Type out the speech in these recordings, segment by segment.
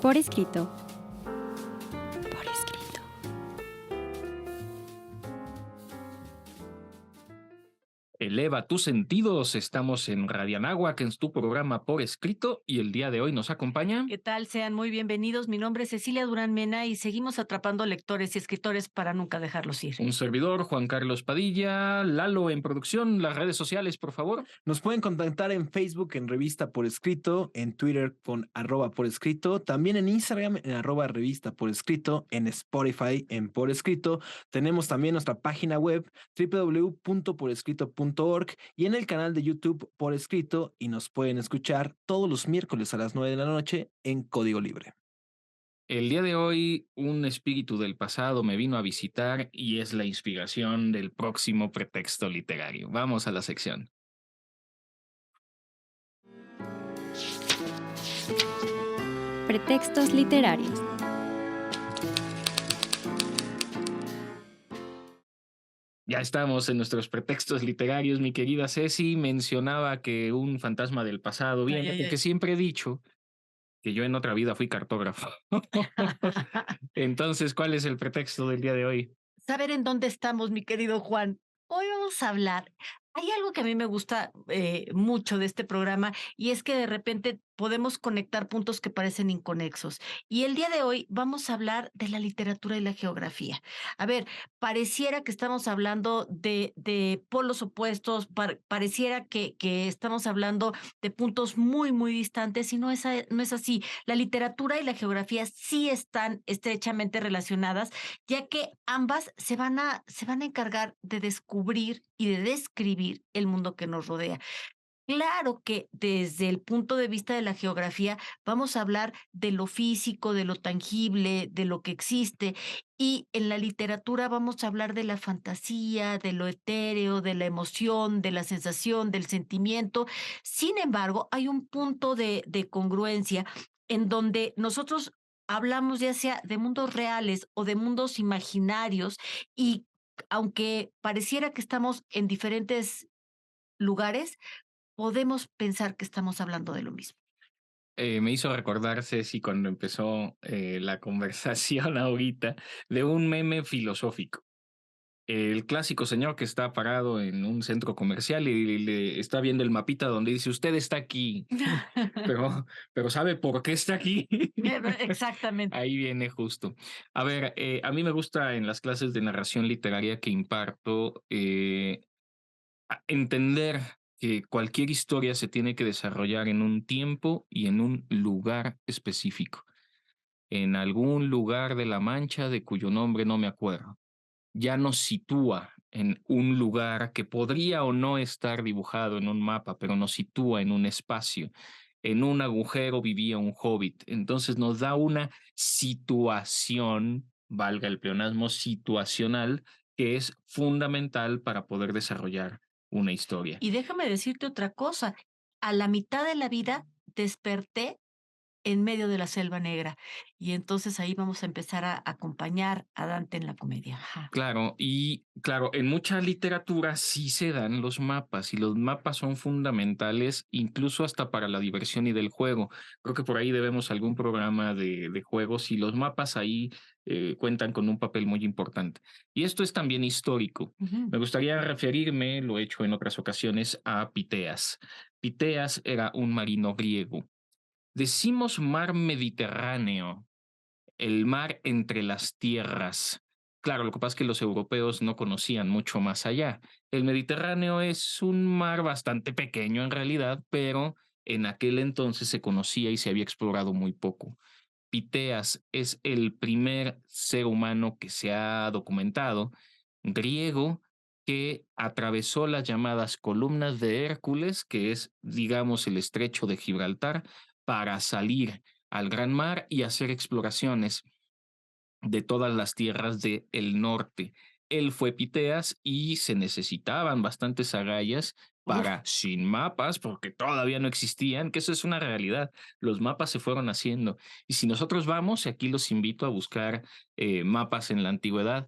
Por escrito. Por escrito. Eleva tus sentidos. Estamos en Radianáhuac, que es tu programa por escrito, y el día de hoy nos acompaña. ¿Qué tal? Sean muy bienvenidos. Mi nombre es Cecilia Durán Mena y seguimos atrapando lectores y escritores para nunca dejarlos ir. Un servidor, Juan Carlos Padilla, Lalo en producción, las redes sociales, por favor. Nos pueden contactar en Facebook en Revista por Escrito, en Twitter con @por escrito, también en Instagram en @revista por escrito, en Spotify en Por Escrito. Tenemos también nuestra página web www.porescrito.org y en el canal de YouTube Por Escrito, y nos pueden escuchar todos los miércoles a las 9 de la noche en Código Libre. El día de hoy, un espíritu del pasado me vino a visitar y es la inspiración del próximo pretexto literario. Vamos a la sección. Pretextos literarios. Ya estamos en nuestros pretextos literarios. Mi querida Ceci mencionaba que un fantasma del pasado viene, Ay. porque siempre he dicho que yo en otra vida fui cartógrafo. Entonces, ¿cuál es el pretexto del día de hoy? Saber en dónde estamos, mi querido Juan. Hoy vamos a hablar. Hay algo que a mí me gusta mucho de este programa y es que de repente podemos conectar puntos que parecen inconexos. Y el día de hoy vamos a hablar de la literatura y la geografía. A ver, pareciera que estamos hablando de polos opuestos, pareciera que estamos hablando de puntos muy, muy distantes y no es así. La literatura y la geografía sí están estrechamente relacionadas, ya que ambas se van a encargar de descubrir y de describir el mundo que nos rodea. Claro que desde el punto de vista de la geografía vamos a hablar de lo físico, de lo tangible, de lo que existe, y en la literatura vamos a hablar de la fantasía, de lo etéreo, de la emoción, de la sensación, del sentimiento. Sin embargo, hay un punto de congruencia en donde nosotros hablamos ya sea de mundos reales o de mundos imaginarios, y aunque pareciera que estamos en diferentes lugares, podemos pensar que estamos hablando de lo mismo. Me hizo recordar, Ceci, cuando empezó la conversación ahorita, de un meme filosófico. El clásico señor que está parado en un centro comercial y le está viendo el mapita donde dice, usted está aquí, pero ¿sabe por qué está aquí? Exactamente. Ahí viene justo. A ver, a mí me gusta en las clases de narración literaria que imparto entender que cualquier historia se tiene que desarrollar en un tiempo y en un lugar específico, en algún lugar de la Mancha de cuyo nombre no me acuerdo. Ya nos sitúa en un lugar que podría o no estar dibujado en un mapa, pero nos sitúa en un espacio. En un agujero vivía un hobbit. Entonces nos da una situación, valga el pleonasmo, situacional, que es fundamental para poder desarrollar una historia. Y déjame decirte otra cosa, a la mitad de la vida desperté en medio de la selva negra, y entonces ahí vamos a empezar a acompañar a Dante en la comedia. Ajá. Claro, y claro, en mucha literatura sí se dan los mapas y los mapas son fundamentales incluso hasta para la diversión y del juego. Creo que por ahí debemos algún programa de juegos y los mapas ahí cuentan con un papel muy importante. Y esto es también histórico. Ujú. Me gustaría referirme, lo he hecho en otras ocasiones, a Piteas. Piteas era un marino griego. Decimos mar Mediterráneo, el mar entre las tierras. Claro, lo que pasa es que los europeos no conocían mucho más allá. El Mediterráneo es un mar bastante pequeño en realidad, pero en aquel entonces se conocía y se había explorado muy poco. Piteas es el primer ser humano que se ha documentado, griego, que atravesó las llamadas columnas de Hércules, que es, digamos, el estrecho de Gibraltar, para salir al gran mar y hacer exploraciones de todas las tierras del norte. Él fue Piteas y se necesitaban bastantes agallas Uf. para, sin mapas, porque todavía no existían, que eso es una realidad. Los mapas se fueron haciendo. Y si nosotros vamos, y aquí los invito a buscar mapas en la antigüedad,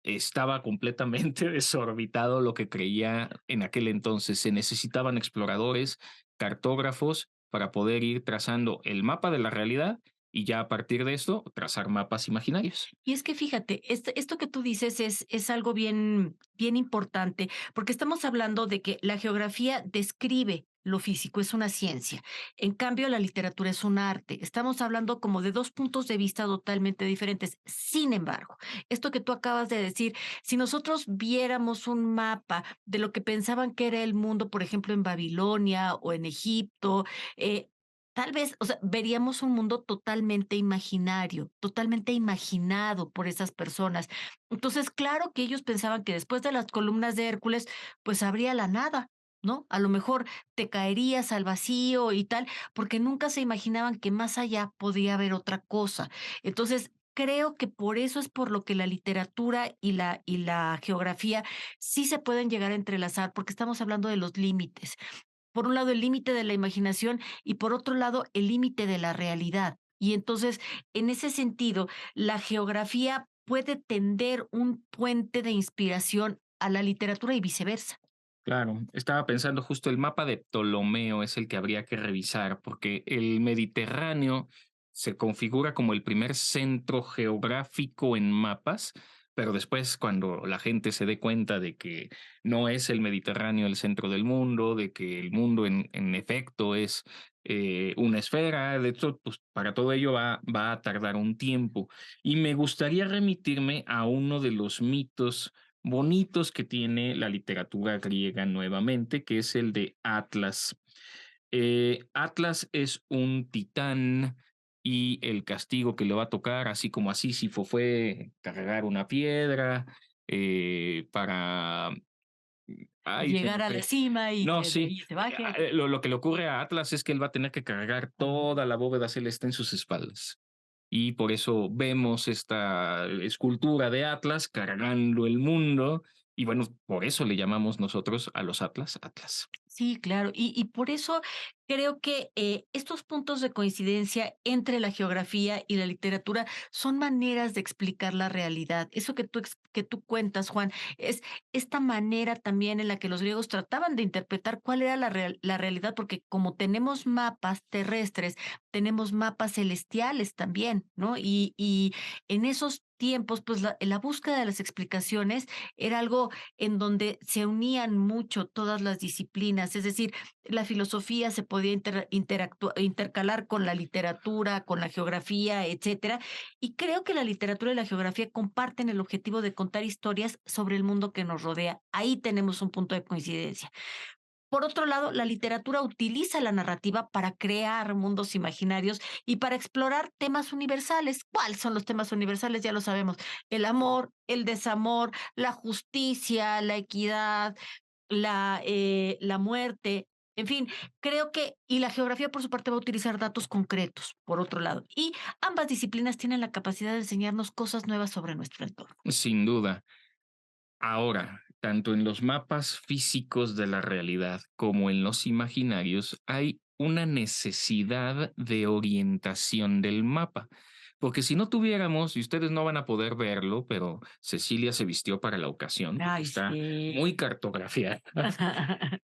estaba completamente desorbitado lo que creía en aquel entonces. Se necesitaban exploradores, cartógrafos, para poder ir trazando el mapa de la realidad y ya a partir de esto trazar mapas imaginarios. Y es que fíjate, esto que tú dices es algo bien, bien importante, porque estamos hablando de que la geografía describe lo físico, es una ciencia. En cambio, la literatura es un arte. Estamos hablando como de dos puntos de vista totalmente diferentes. Sin embargo, esto que tú acabas de decir, si nosotros viéramos un mapa de lo que pensaban que era el mundo, por ejemplo, en Babilonia o en Egipto, eh, tal vez, o sea, veríamos un mundo totalmente imaginario, totalmente imaginado por esas personas. Entonces, claro que ellos pensaban que después de las columnas de Hércules, pues habría la nada, ¿no? A lo mejor te caerías al vacío y tal, porque nunca se imaginaban que más allá podía haber otra cosa. Entonces, creo que por eso es por lo que la literatura y la geografía sí se pueden llegar a entrelazar, porque estamos hablando de los límites. Por un lado, el límite de la imaginación y por otro lado, el límite de la realidad. Y entonces, en ese sentido, la geografía puede tender un puente de inspiración a la literatura y viceversa. Claro, estaba pensando justo el mapa de Ptolomeo es el que habría que revisar, porque el Mediterráneo se configura como el primer centro geográfico en mapas, pero después cuando la gente se dé cuenta de que no es el Mediterráneo el centro del mundo, de que el mundo en efecto es una esfera, de hecho, pues para todo ello va a tardar un tiempo. Y me gustaría remitirme a uno de los mitos bonitos que tiene la literatura griega nuevamente, que es el de Atlas. Atlas es un titán y el castigo que le va a tocar, así como a Sísifo fue cargar una piedra para... Ay, se me Llegar a la fue. cima y No, que de sí. ahí se baje. Lo que le ocurre a Atlas es que él va a tener que cargar toda la bóveda celeste en sus espaldas. Y por eso vemos esta escultura de Atlas cargando el mundo. Y bueno, por eso le llamamos nosotros a los Atlas Atlas. Sí, claro. Y por eso creo que estos puntos de coincidencia entre la geografía y la literatura son maneras de explicar la realidad. Eso que tú cuentas, Juan, es esta manera también en la que los griegos trataban de interpretar cuál era la realidad, porque como tenemos mapas terrestres, tenemos mapas celestiales también, ¿no? Y en esos tiempos, pues la búsqueda de las explicaciones era algo en donde se unían mucho todas las disciplinas, es decir, la filosofía se podía intercalar con la literatura, con la geografía, etcétera. Y creo que la literatura y la geografía comparten el objetivo de contar historias sobre el mundo que nos rodea. Ahí tenemos un punto de coincidencia. Por otro lado, la literatura utiliza la narrativa para crear mundos imaginarios y para explorar temas universales. ¿Cuáles son los temas universales? Ya lo sabemos. El amor, el desamor, la justicia, la equidad, la muerte. En fin, creo que, y la geografía por su parte va a utilizar datos concretos, por otro lado. Y ambas disciplinas tienen la capacidad de enseñarnos cosas nuevas sobre nuestro entorno. Sin duda. Ahora, tanto en los mapas físicos de la realidad como en los imaginarios, hay una necesidad de orientación del mapa. Porque si no tuviéramos, y ustedes no van a poder verlo, pero Cecilia se vistió para la ocasión, porque Ay, está sí. muy cartografiada,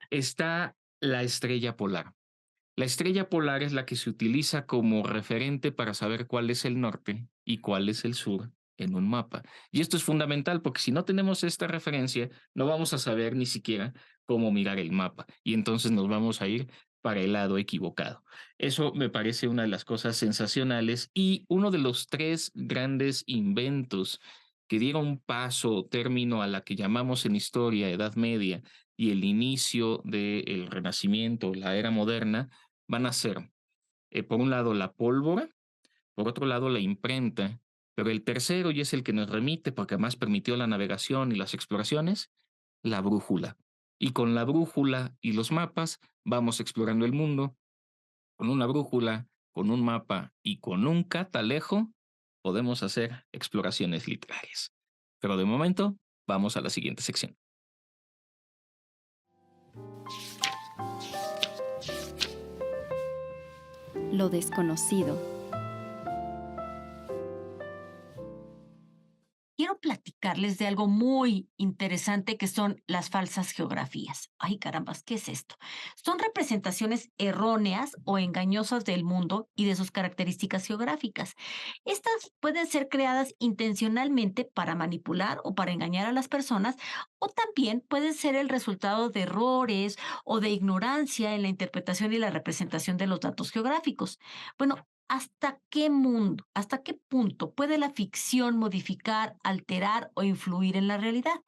está la estrella polar. La estrella polar es la que se utiliza como referente para saber cuál es el norte y cuál es el sur en un mapa. Y esto es fundamental porque si no tenemos esta referencia, no vamos a saber ni siquiera cómo mirar el mapa y entonces nos vamos a ir para el lado equivocado. Eso me parece una de las cosas sensacionales y uno de los tres grandes inventos que dieron paso o término a la que llamamos en historia Edad Media y el inicio del Renacimiento, la era moderna, van a ser, por un lado, la pólvora, por otro lado, la imprenta, pero el tercero, y es el que nos remite, porque además permitió la navegación y las exploraciones, la brújula. Y con la brújula y los mapas vamos explorando el mundo. Con una brújula, con un mapa y con un catalejo podemos hacer exploraciones literarias. Pero de momento, vamos a la siguiente sección. Lo desconocido. quiero platicarles de algo muy interesante que son las falsas geografías. Ay, carambas, ¿qué es esto? Son representaciones erróneas o engañosas del mundo y de sus características geográficas. Estas pueden ser creadas intencionalmente para manipular o para engañar a las personas, o también pueden ser el resultado de errores o de ignorancia en la interpretación y la representación de los datos geográficos. Bueno, hasta qué punto puede la ficción modificar, alterar o influir en la realidad?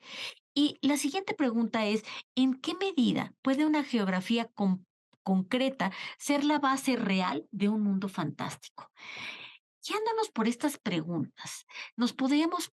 Y la siguiente pregunta es, ¿en qué medida puede una geografía concreta ser la base real de un mundo fantástico? Guiándonos por estas preguntas, nos podríamos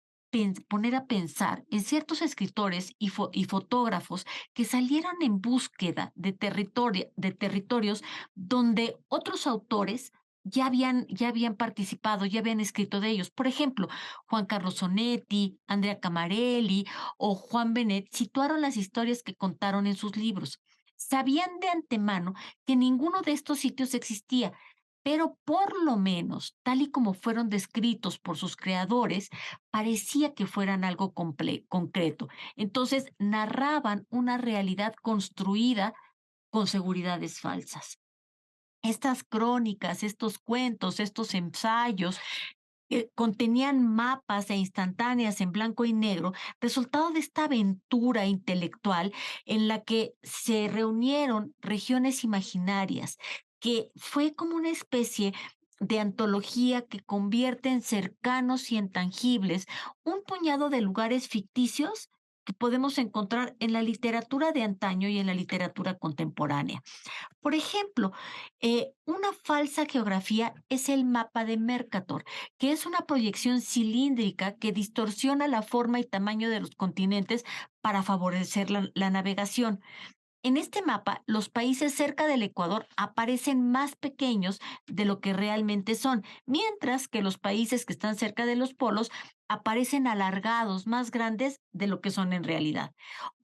poner a pensar en ciertos escritores y fotógrafos que salieron en búsqueda de territorios donde otros autores ya habían participado, ya habían escrito de ellos. Por ejemplo, Juan Carlos Sonetti, Andrea Camarelli o Juan Benet situaron las historias que contaron en sus libros. Sabían de antemano que ninguno de estos sitios existía, pero por lo menos, tal y como fueron descritos por sus creadores, parecía que fueran algo concreto. Entonces, narraban una realidad construida con seguridades falsas. Estas crónicas, estos cuentos, estos ensayos contenían mapas e instantáneas en blanco y negro, resultado de esta aventura intelectual en la que se reunieron regiones imaginarias, que fue como una especie de antología que convierte en cercanos y en tangibles un puñado de lugares ficticios que podemos encontrar en la literatura de antaño y en la literatura contemporánea. Por ejemplo, una falsa geografía es el mapa de Mercator, que es una proyección cilíndrica que distorsiona la forma y tamaño de los continentes para favorecer la navegación. En este mapa, los países cerca del Ecuador aparecen más pequeños de lo que realmente son, mientras que los países que están cerca de los polos aparecen alargados, más grandes de lo que son en realidad.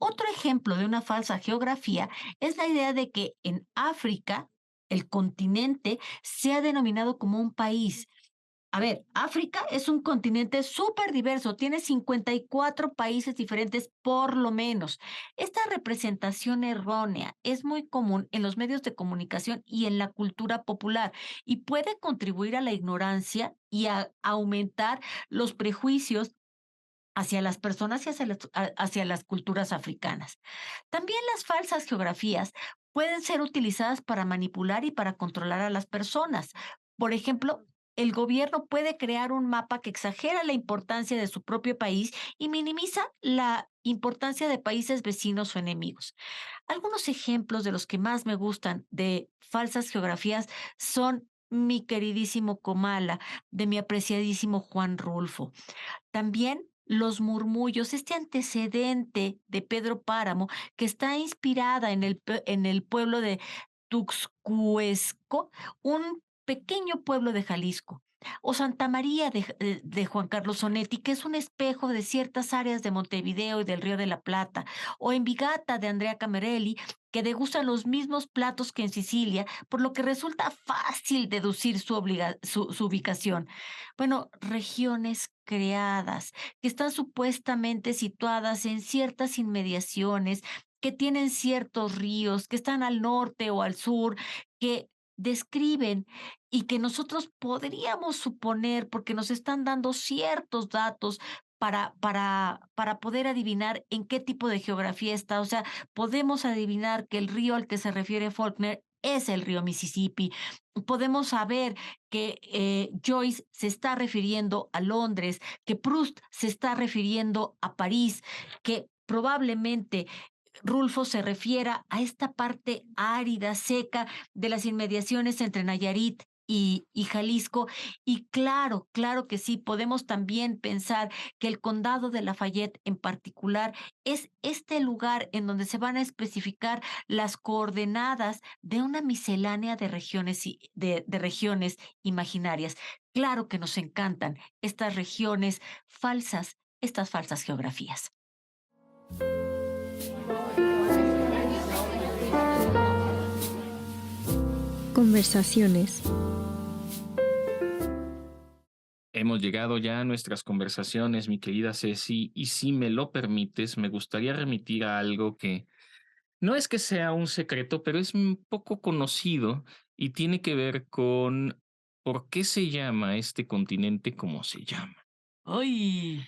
Otro ejemplo de una falsa geografía es la idea de que en África, el continente sea denominado como un país. A ver, África es un continente súper diverso, tiene 54 países diferentes por lo menos. Esta representación errónea es muy común en los medios de comunicación y en la cultura popular y puede contribuir a la ignorancia y a aumentar los prejuicios hacia las personas y hacia las culturas africanas. También las falsas geografías pueden ser utilizadas para manipular y para controlar a las personas. Por ejemplo, el gobierno puede crear un mapa que exagera la importancia de su propio país y minimiza la importancia de países vecinos o enemigos. Algunos ejemplos de los que más me gustan de falsas geografías son mi queridísimo Comala, de mi apreciadísimo Juan Rulfo. También los murmullos, este antecedente de Pedro Páramo, que está inspirada en el pueblo de Tuxcuesco, un pequeño pueblo de Jalisco. O Santa María de Juan Carlos Sonetti, que es un espejo de ciertas áreas de Montevideo y del Río de la Plata. O Envigata de Andrea Camerelli, que degusta los mismos platos que en Sicilia, por lo que resulta fácil deducir su ubicación. Bueno, regiones creadas que están supuestamente situadas en ciertas inmediaciones, que tienen ciertos ríos, que están al norte o al sur, que describen y que nosotros podríamos suponer, porque nos están dando ciertos datos para poder adivinar en qué tipo de geografía está. O sea, podemos adivinar que el río al que se refiere Faulkner es el río Mississippi. Podemos saber que Joyce se está refiriendo a Londres, que Proust se está refiriendo a París, que probablemente Rulfo se refiera a esta parte árida, seca de las inmediaciones entre Nayarit y Jalisco. Y claro, claro que sí, podemos también pensar que el condado de Lafayette en particular es este lugar en donde se van a especificar las coordenadas de una miscelánea de regiones, de regiones imaginarias. Claro que nos encantan estas regiones falsas, estas falsas geografías. Conversaciones. Hemos llegado ya a nuestras conversaciones, mi querida Ceci, y si me lo permites, me gustaría remitir a algo que no es que sea un secreto, pero es un poco conocido y tiene que ver con por qué se llama este continente como se llama. ¡Ay!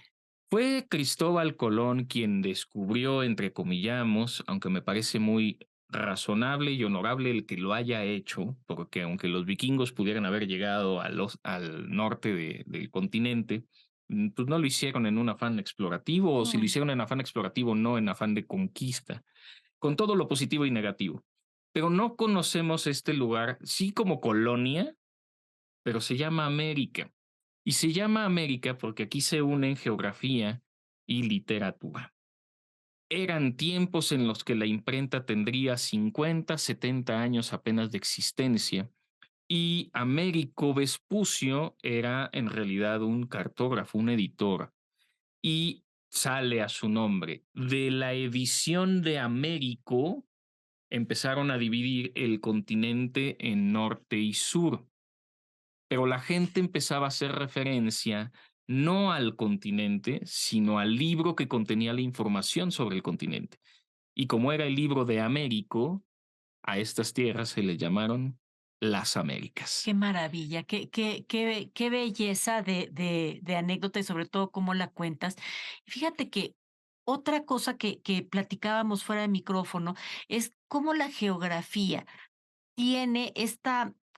Fue Cristóbal Colón quien descubrió, entre comillamos, aunque me parece muy razonable y honorable el que lo haya hecho, porque aunque los vikingos pudieran haber llegado al norte del continente, pues no lo hicieron en un afán explorativo, o si lo No. hicieron en afán explorativo, no en afán de conquista, con todo lo positivo y negativo. Pero no conocemos este lugar, sí como colonia, pero se llama América. Y se llama América porque aquí se unen geografía y literatura. Eran tiempos en los que la imprenta tendría 50, 70 años apenas de existencia y Américo Vespucio era en realidad un cartógrafo, un editor, y sale a su nombre. De la edición de Américo empezaron a dividir el continente en norte y sur, pero la gente empezaba a hacer referencia no al continente, sino al libro que contenía la información sobre el continente. Y como era el libro de Américo, a estas tierras se les llamaron las Américas. Qué maravilla, qué belleza de anécdota y sobre todo cómo la cuentas. Fíjate que otra cosa que platicábamos fuera de micrófono es cómo la geografía tiene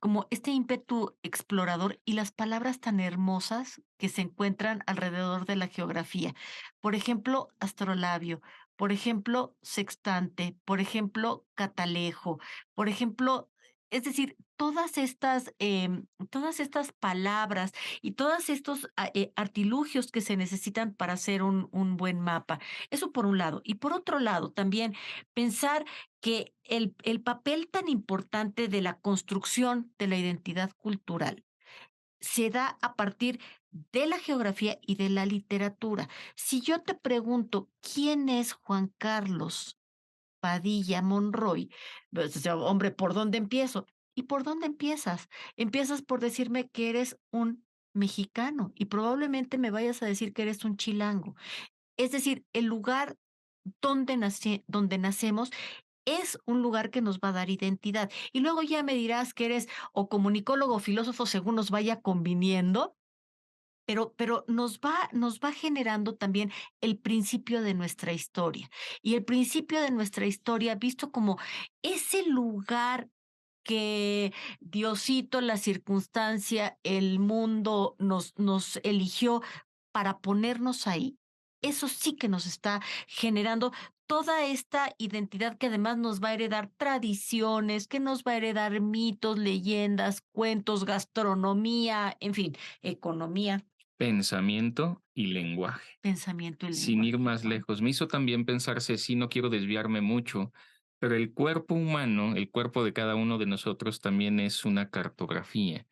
como este ímpetu explorador y las palabras tan hermosas que se encuentran alrededor de la geografía. Por ejemplo, astrolabio, por ejemplo, sextante, por ejemplo, catalejo, por ejemplo, es decir, todas estas palabras y todos estos artilugios que se necesitan para hacer un buen mapa. Eso por un lado. Y por otro lado, también pensar que el papel tan importante de la construcción de la identidad cultural se da a partir de la geografía y de la literatura. Si yo te pregunto, ¿quién es Juan Carlos Padilla Monroy? Pues, o sea, hombre, ¿por dónde empiezo? ¿Y por dónde empiezas? Empiezas por decirme que eres un mexicano y probablemente me vayas a decir que eres un chilango. Es decir, el lugar donde nacemos es un lugar que nos va a dar identidad. Y luego ya me dirás que eres o comunicólogo o filósofo según nos vaya conviniendo, pero nos va generando también el principio de nuestra historia. Y el principio de nuestra historia visto como ese lugar que Diosito, la circunstancia, el mundo nos eligió para ponernos ahí. Eso sí que nos está generando toda esta identidad que además nos va a heredar tradiciones, que nos va a heredar mitos, leyendas, cuentos, gastronomía, en fin, economía, Pensamiento y lenguaje. pensamiento y Sin ir lenguaje. más Juan. lejos, me hizo también pensarse, sí, no quiero desviarme mucho, pero el cuerpo humano, el cuerpo de cada uno de nosotros también es una cartografía.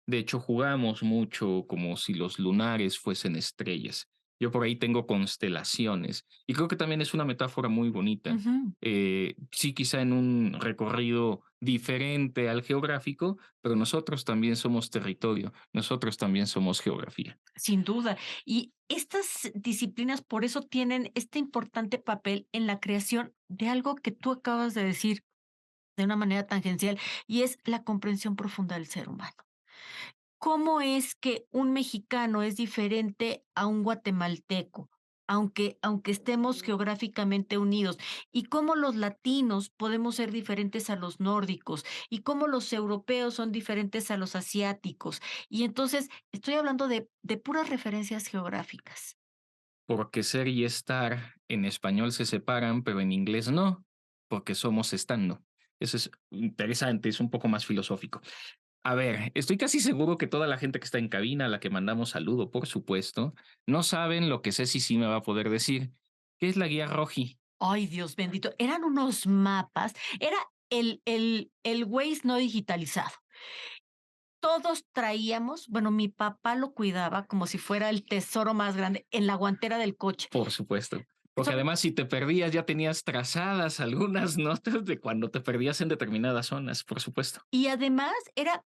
De hecho, jugamos mucho como si los lunares fuesen estrellas. Yo por ahí tengo constelaciones y creo que también es una metáfora muy bonita. Ujú. Sí, quizá en un recorrido diferente al geográfico, pero nosotros también somos territorio, nosotros también somos geografía. Sin duda. Y estas disciplinas por eso tienen este importante papel en la creación de algo que tú acabas de decir de una manera tangencial, y es la comprensión profunda del ser humano. ¿Cómo es que un mexicano es diferente a un guatemalteco? Aunque estemos geográficamente unidos, y cómo los latinos podemos ser diferentes a los nórdicos, y cómo los europeos son diferentes a los asiáticos. Y entonces estoy hablando de puras referencias geográficas. Porque ser y estar en español se separan, pero en inglés no, porque somos estando. Eso es interesante, es un poco más filosófico. A ver, estoy casi seguro que toda la gente que está en cabina, a la que mandamos saludo, por supuesto, no saben lo que Ceci sí me va a poder decir. ¿Qué es la guía Roji? Ay, Dios bendito, eran unos mapas, era el Waze no digitalizado. Todos traíamos, bueno, mi papá lo cuidaba como si fuera el tesoro más grande en la guantera del coche. Por supuesto. Porque Eso- además si te perdías ya tenías trazadas algunas notas de cuando te perdías en determinadas zonas, por supuesto. Y además era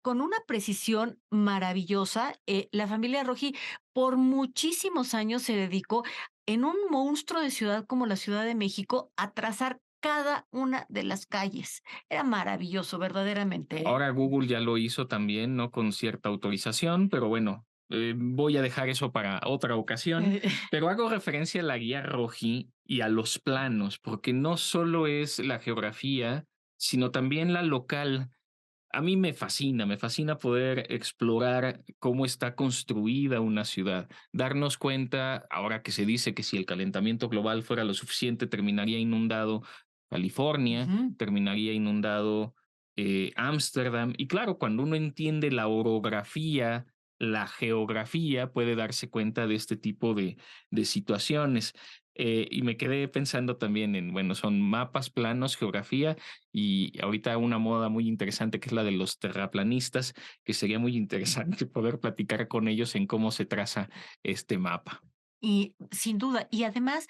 con una precisión maravillosa. La familia Roji por muchísimos años se dedicó en un monstruo de ciudad como la Ciudad de México a trazar cada una de las calles. Era maravilloso, verdaderamente. Ahora Google ya lo hizo también, ¿no? Con cierta autorización, pero bueno, voy a dejar eso para otra ocasión. Pero hago referencia a la guía Roji y a los planos, porque no solo es la geografía, sino también la local. A mí me fascina poder explorar cómo está construida una ciudad, darnos cuenta, ahora que se dice que si el calentamiento global fuera lo suficiente, terminaría inundado California, Ujú. terminaría inundado Ámsterdam. Y claro, cuando uno entiende la orografía, la geografía, puede darse cuenta de este tipo de situaciones. Y me quedé pensando también en, bueno, son mapas, planos, geografía y ahorita una moda muy interesante que es la de los terraplanistas, que sería muy interesante poder platicar con ellos en cómo se traza este mapa. Y sin duda, y además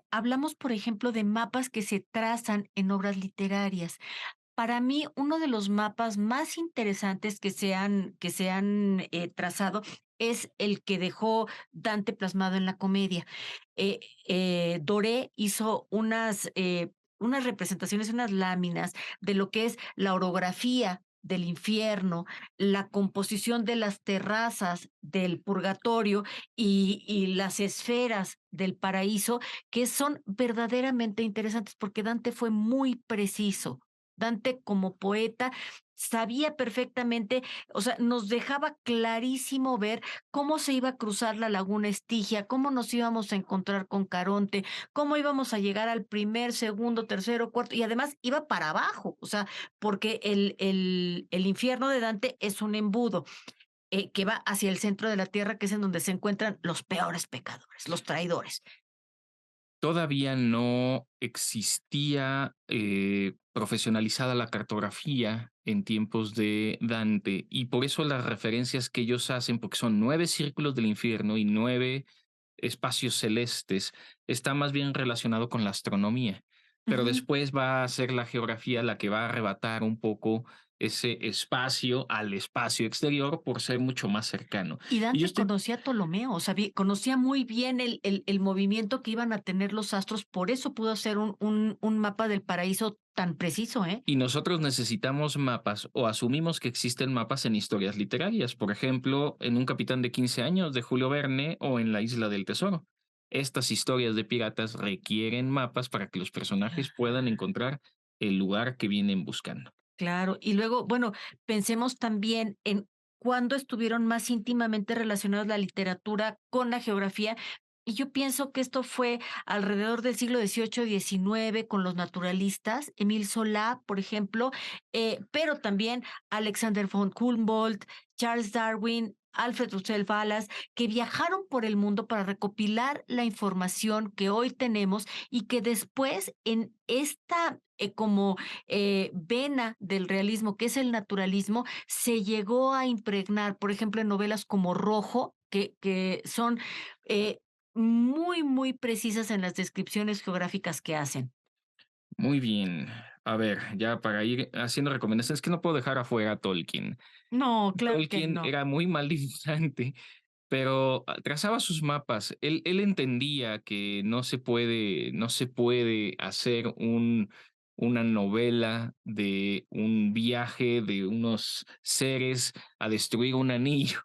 hablamos, por ejemplo, de mapas que se trazan en obras literarias. Para mí, uno de los mapas más interesantes que se han trazado es el que dejó Dante plasmado en la comedia. Doré hizo unas representaciones, unas láminas de lo que es la orografía del infierno, la composición de las terrazas del purgatorio y las esferas del paraíso, que son verdaderamente interesantes porque Dante fue muy preciso. Dante como poeta sabía perfectamente, o sea, nos dejaba clarísimo ver cómo se iba a cruzar la laguna Estigia, cómo nos íbamos a encontrar con Caronte, cómo íbamos a llegar al primer, segundo, tercero, cuarto, y además iba para abajo, o sea, porque el infierno de Dante es un embudo. Que va hacia el centro de la tierra, que es en donde se encuentran los peores pecadores, los traidores. Todavía no existía profesionalizada la cartografía en tiempos de Dante y por eso las referencias que ellos hacen, porque son 9 círculos del infierno y 9 espacios celestes, está más bien relacionado con la astronomía. Pero Ujú. después va a ser la geografía la que va a arrebatar un poco ese espacio al espacio exterior por ser mucho más cercano. Y Y yo Dante estoy conocía a Ptolomeo, o sea, conocía muy bien el movimiento que iban a tener los astros, por eso pudo hacer un mapa del paraíso tan preciso, ¿eh? Y nosotros necesitamos mapas o asumimos que existen mapas en historias literarias, por ejemplo, en Un capitán de 15 años de Julio Verne o en La isla del tesoro. Estas historias de piratas requieren mapas para que los personajes puedan encontrar el lugar que vienen buscando. Claro, y luego, bueno, pensemos también en cuándo estuvieron más íntimamente relacionados la literatura con la geografía. Y yo pienso que esto fue alrededor del siglo XVIII-XIX con los naturalistas, Émile Zola, por ejemplo, pero también Alexander von Humboldt, Charles Darwin, Alfred Russel Wallace, que viajaron por el mundo para recopilar la información que hoy tenemos y que después en esta como vena del realismo, que es el naturalismo, se llegó a impregnar, por ejemplo, en novelas como Rojo, que son eh, muy, muy precisas en las descripciones geográficas que hacen. Muy bien. A ver, ya para ir haciendo recomendaciones, que no puedo dejar afuera a Tolkien. No, claro que Tolkien no. era muy mal dibujante, pero trazaba sus mapas. Él entendía que no se puede hacer una novela de un viaje de unos seres a destruir un anillo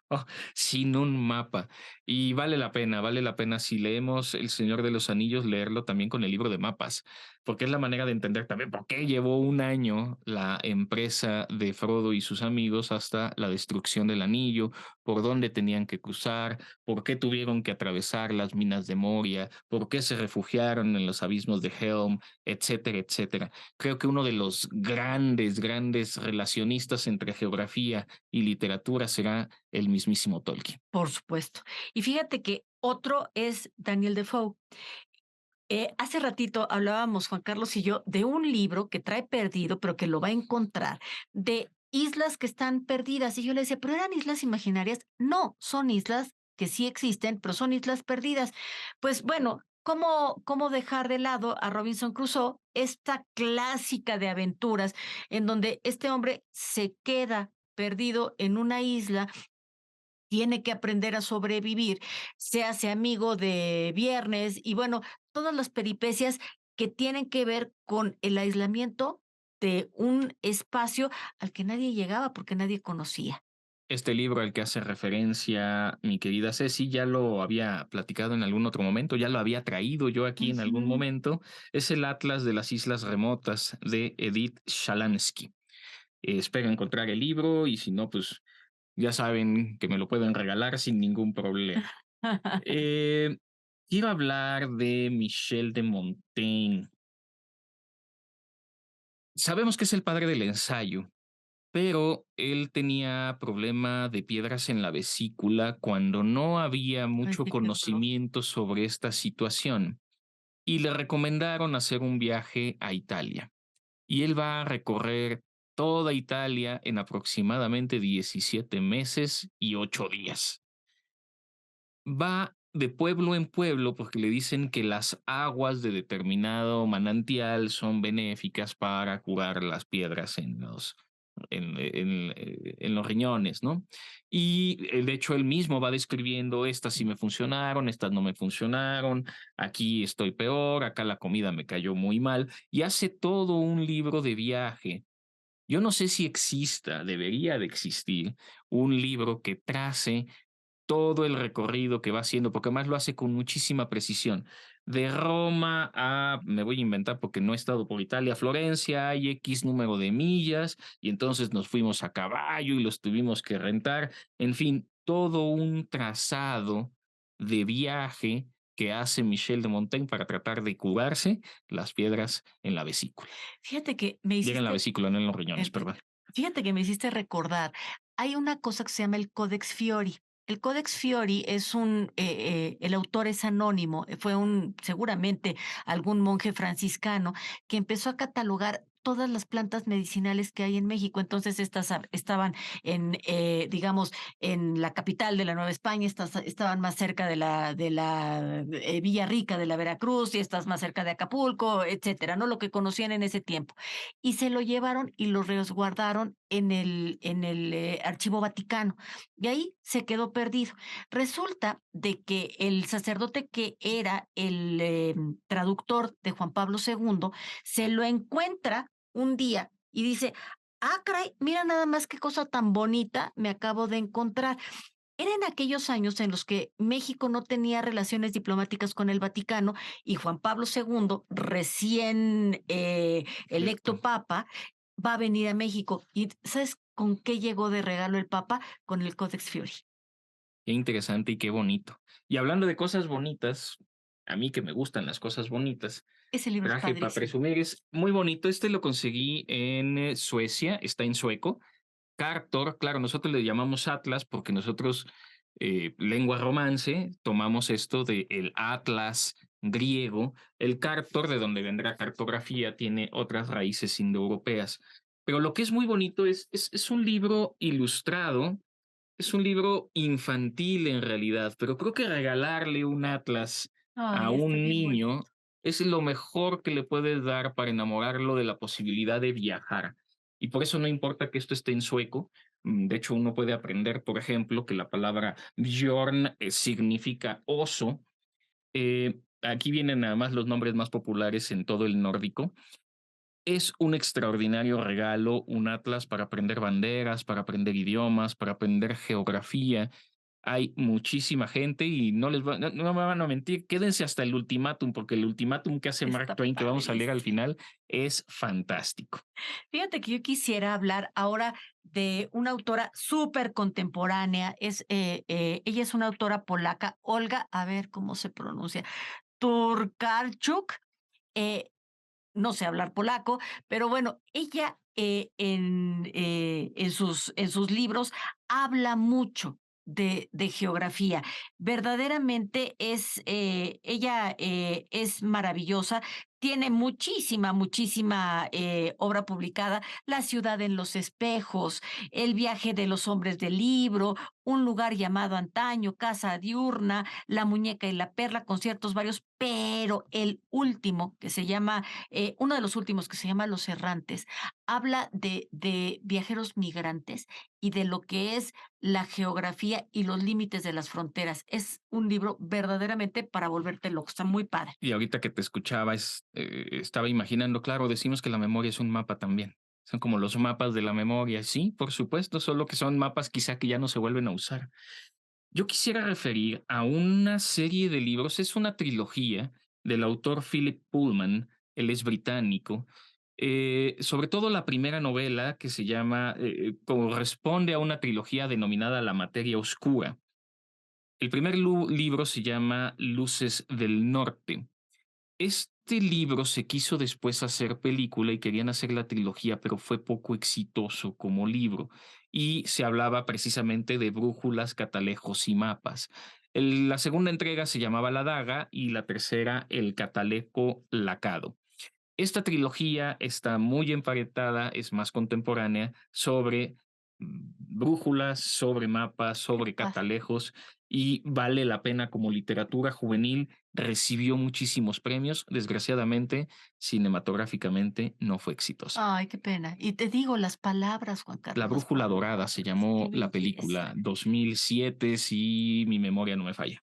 sin un mapa. Y vale la pena si leemos El Señor de los Anillos, leerlo también con el libro de mapas, porque es la manera de entender también por qué llevó un año la empresa de Frodo y sus amigos hasta la destrucción del anillo, por dónde tenían que cruzar, por qué tuvieron que atravesar las minas de Moria, por qué se refugiaron en los abismos de Helm, etcétera, etcétera. Creo que uno de los grandes relacionistas entre geografía y literatura será el mismísimo Tolkien. Por supuesto. Y fíjate que otro es Daniel Defoe. Hace ratito hablábamos, Juan Carlos y yo, de un libro que trae perdido, pero que lo va a encontrar, de islas que están perdidas. Y yo le decía, ¿pero eran islas imaginarias? No, son islas que sí existen, pero son islas perdidas. Pues bueno, ¿Cómo dejar de lado a Robinson Crusoe, esta clásica de aventuras en donde este hombre se queda perdido en una isla, tiene que aprender a sobrevivir, se hace amigo de Viernes y bueno, todas las peripecias que tienen que ver con el aislamiento de un espacio al que nadie llegaba porque nadie conocía? Este libro al que hace referencia mi querida Ceci, ya lo había platicado en algún otro momento, ya lo había traído yo aquí en algún Ujú. momento. Es el Atlas de las Islas Remotas de Edith Shalansky. Espero encontrar el libro y si no, pues ya saben que me lo pueden regalar sin ningún problema. Eh, Quiero hablar de Michel de Montaigne. Sabemos que es el padre del ensayo, pero él tenía problema de piedras en la vesícula cuando no había Ay, mucho sí, qué horror. conocimiento sobre esta situación y le recomendaron hacer un viaje a Italia. Y él va a recorrer toda Italia en aproximadamente 17 meses y 8 días. Va de pueblo en pueblo porque le dicen que las aguas de determinado manantial son benéficas para curar las piedras en los riñones, ¿no? Y de hecho él mismo va describiendo estas sí me funcionaron, estas no me funcionaron, aquí estoy peor, acá la comida me cayó muy mal, y hace todo un libro de viaje. Yo no sé si exista, debería de existir, un libro que trace todo el recorrido que va haciendo, porque además lo hace con muchísima precisión. De Roma a, me voy a inventar porque no he estado por Italia, Florencia, hay X número de millas, y entonces nos fuimos a caballo y los tuvimos que rentar. En fin, todo un trazado de viaje que hace Michel de Montaigne para tratar de curarse las piedras en la vesícula. Fíjate que me Llega en la hiciste vesícula, no en los riñones, Ent perdón. fíjate que me hiciste recordar, hay una cosa que se llama el Codex Fiori. El Codex Fiori es el autor es anónimo, fue seguramente algún monje franciscano que empezó a catalogar todas las plantas medicinales que hay en México. Entonces, estas estaban digamos, en la capital de la Nueva España, estas estaban más cerca de la Villa Rica de la Veracruz, y estas más cerca de Acapulco, etcétera, ¿no? Lo que conocían en ese tiempo y se lo llevaron y lo resguardaron en el Archivo Vaticano. Y ahí se quedó perdido. Resulta de que el sacerdote que era el traductor de Juan Pablo II se lo encuentra un día y dice, ah, caray, mira nada más qué cosa tan bonita me acabo de encontrar. Eran aquellos años en los que México no tenía relaciones diplomáticas con el Vaticano y Juan Pablo II, recién electo Cierto. papa, va a venir a México. ¿Y sabes con qué llegó de regalo el papa? Con el Codex Fiori. Qué interesante y qué bonito. Y hablando de cosas bonitas, a mí que me gustan las cosas bonitas, Ese libro es traje para padrísimo. presumir, es muy bonito. Este lo conseguí en Suecia, está en sueco. Cartor, claro, nosotros le llamamos Atlas porque nosotros, lengua romance, tomamos esto de el Atlas griego. El Cartor, de donde vendrá cartografía, tiene otras raíces indoeuropeas. Pero lo que es muy bonito es un libro ilustrado, es un libro infantil en realidad, pero creo que regalarle un atlas a Ay, está un bien bonito. niño es lo mejor que le puedes dar para enamorarlo de la posibilidad de viajar. Y por eso no importa que esto esté en sueco. De hecho, uno puede aprender, por ejemplo, que la palabra Bjorn significa oso. Aquí vienen nada más los nombres más populares en todo el nórdico. Es un extraordinario regalo, un atlas para aprender banderas, para aprender idiomas, para aprender geografía. Hay muchísima gente y no me van a mentir, quédense hasta el ultimátum, porque el ultimátum que hace Mark Está Twain, que vamos a leer al padrísimo. final, es fantástico. Fíjate que yo quisiera hablar ahora de una autora súper contemporánea. Ella es una autora polaca, Olga, a ver cómo se pronuncia, Turkarczuk. eh, no sé hablar polaco, pero bueno, ella en sus libros habla mucho de geografía. Verdaderamente ella es maravillosa, tiene muchísima obra publicada, La ciudad en los espejos, El viaje de los hombres del libro, Un lugar llamado antaño, Casa Diurna, La muñeca y la perla, conciertos varios, pero el último, que se llama, uno de los últimos, que se llama Los Errantes, habla de viajeros migrantes y de lo que es la geografía y los límites de las fronteras. Es un libro verdaderamente para volverte loco, está muy padre. Y ahorita que te escuchaba, estaba imaginando, claro, decimos que la memoria es un mapa también. Son como los mapas de la memoria, sí, por supuesto, solo que son mapas quizá que ya no se vuelven a usar. Yo quisiera referir a una serie de libros, es una trilogía del autor Philip Pullman, él es británico. Sobre todo la primera novela que se llama, corresponde a una trilogía denominada La materia oscura. El primer libro se llama Luces del Norte. Este libro se quiso después hacer película y querían hacer la trilogía, pero fue poco exitoso como libro. Y se hablaba precisamente de brújulas, catalejos y mapas. La segunda entrega se llamaba La Daga y la tercera El Catalejo Lacado. Esta trilogía está muy emparentada, es más contemporánea, sobre brújulas, sobre mapas, sobre catalejos, y vale la pena como literatura juvenil. Recibió muchísimos premios. Desgraciadamente, cinematográficamente no fue exitosa. Ay, qué pena. Y te digo las palabras, Juan La Carlos, las Brújula Dorada se palabras, llamó qué la belleza. película, 2007, si mi memoria no me falla.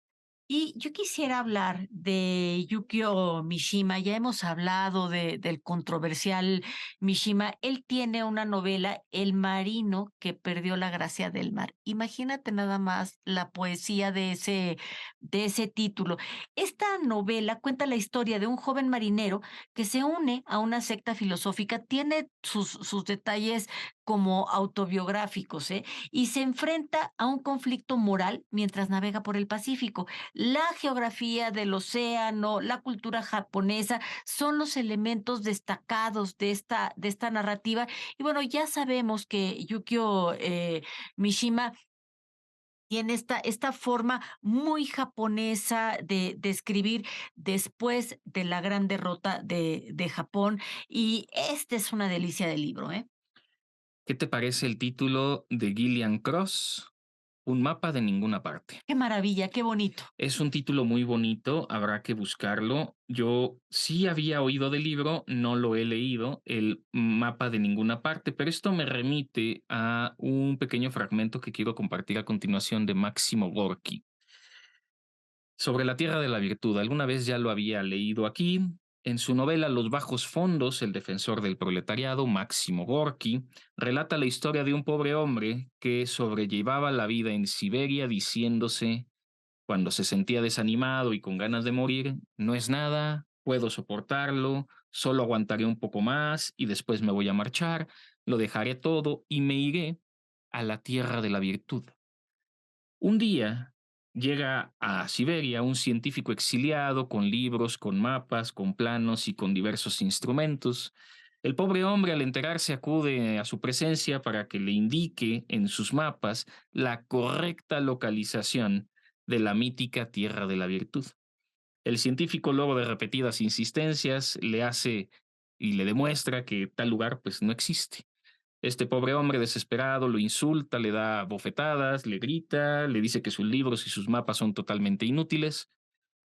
Y yo quisiera hablar de Yukio Mishima. Ya hemos hablado del controversial Mishima. Él tiene una novela, El marino que perdió la gracia del mar. Imagínate nada más la poesía de ese título. Esta novela cuenta la historia de un joven marinero que se une a una secta filosófica. Tiene sus detalles como autobiográficos, ¿eh? Y se enfrenta a un conflicto moral mientras navega por el Pacífico. La geografía del océano, la cultura japonesa, son los elementos destacados de esta narrativa. Y bueno, ya sabemos que Yukio Mishima tiene esta forma muy japonesa de escribir después de la gran derrota de Japón. Y este es una delicia de libro, ¿eh? ¿Qué te parece el título de Gillian Cross? Un mapa de ninguna parte. Qué maravilla, qué bonito. Es un título muy bonito, habrá que buscarlo. Yo sí había oído del libro, no lo he leído, El mapa de ninguna parte, pero esto me remite a un pequeño fragmento que quiero compartir a continuación de Máximo Gorki. Sobre la Tierra de la Virtud, alguna vez ya lo había leído aquí. En su novela Los bajos fondos, el defensor del proletariado, Máximo Gorki, relata la historia de un pobre hombre que sobrellevaba la vida en Siberia diciéndose, cuando se sentía desanimado y con ganas de morir: no es nada, puedo soportarlo, solo aguantaré un poco más y después me voy a marchar, lo dejaré todo y me iré a la tierra de la virtud. Un día llega a Siberia un científico exiliado con libros, con mapas, con planos y con diversos instrumentos. El pobre hombre, al enterarse, acude a su presencia para que le indique en sus mapas la correcta localización de la mítica Tierra de la Virtud. El científico, luego de repetidas insistencias, le hace y le demuestra que tal lugar pues no existe. Este pobre hombre desesperado lo insulta, le da bofetadas, le grita, le dice que sus libros y sus mapas son totalmente inútiles,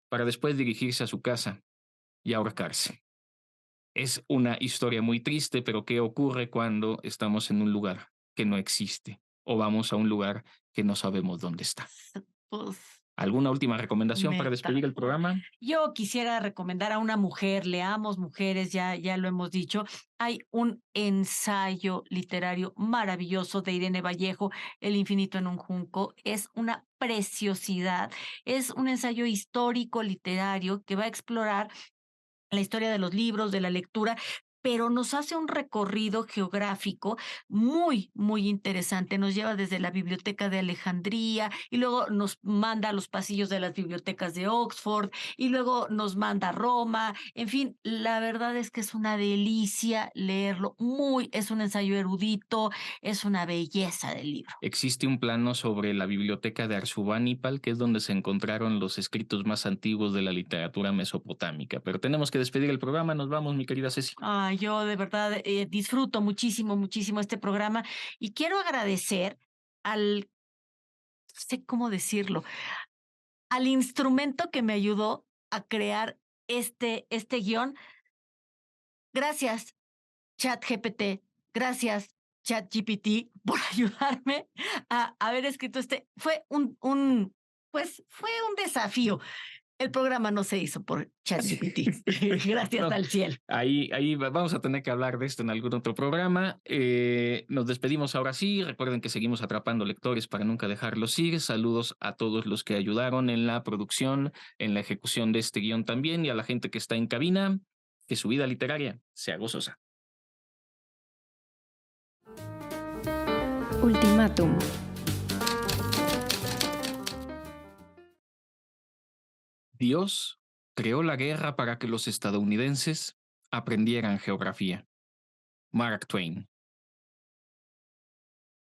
para después dirigirse a su casa y ahorcarse. Es una historia muy triste, pero ¿qué ocurre cuando estamos en un lugar que no existe o vamos a un lugar que no sabemos dónde está? Pues ¿Alguna última recomendación para meta. despedir el programa? Yo quisiera recomendar a una mujer, leamos mujeres, ya lo hemos dicho. Hay un ensayo literario maravilloso de Irene Vallejo, El infinito en un junco. Es una preciosidad. Es un ensayo histórico literario que va a explorar la historia de los libros, de la lectura, pero nos hace un recorrido geográfico muy, muy interesante. Nos lleva desde la biblioteca de Alejandría y luego nos manda a los pasillos de las bibliotecas de Oxford y luego nos manda a Roma. En fin, la verdad es que es una delicia leerlo. Es un ensayo erudito, es una belleza del libro. Existe un plano sobre la biblioteca de Arsubanipal, que es donde se encontraron los escritos más antiguos de la literatura mesopotámica. Pero tenemos que despedir el programa. Nos vamos, mi querida Ceci. Yo de verdad disfruto muchísimo, muchísimo este programa y quiero agradecer al sé cómo decirlo, al instrumento que me ayudó a crear este guión. Gracias, ChatGPT. Gracias, ChatGPT, por ayudarme a haber escrito fue pues fue un desafío. El programa no se hizo por ChatGPT. Gracias No, al cielo. ahí vamos a tener que hablar de esto en algún otro programa. Nos despedimos ahora sí. Recuerden que seguimos atrapando lectores para nunca dejarlos ir. Saludos a todos los que ayudaron en la producción, en la ejecución de este guión también, y a la gente que está en cabina. Que su vida literaria sea gozosa. Ultimátum. Dios creó la guerra para que los estadounidenses aprendieran geografía. Mark Twain.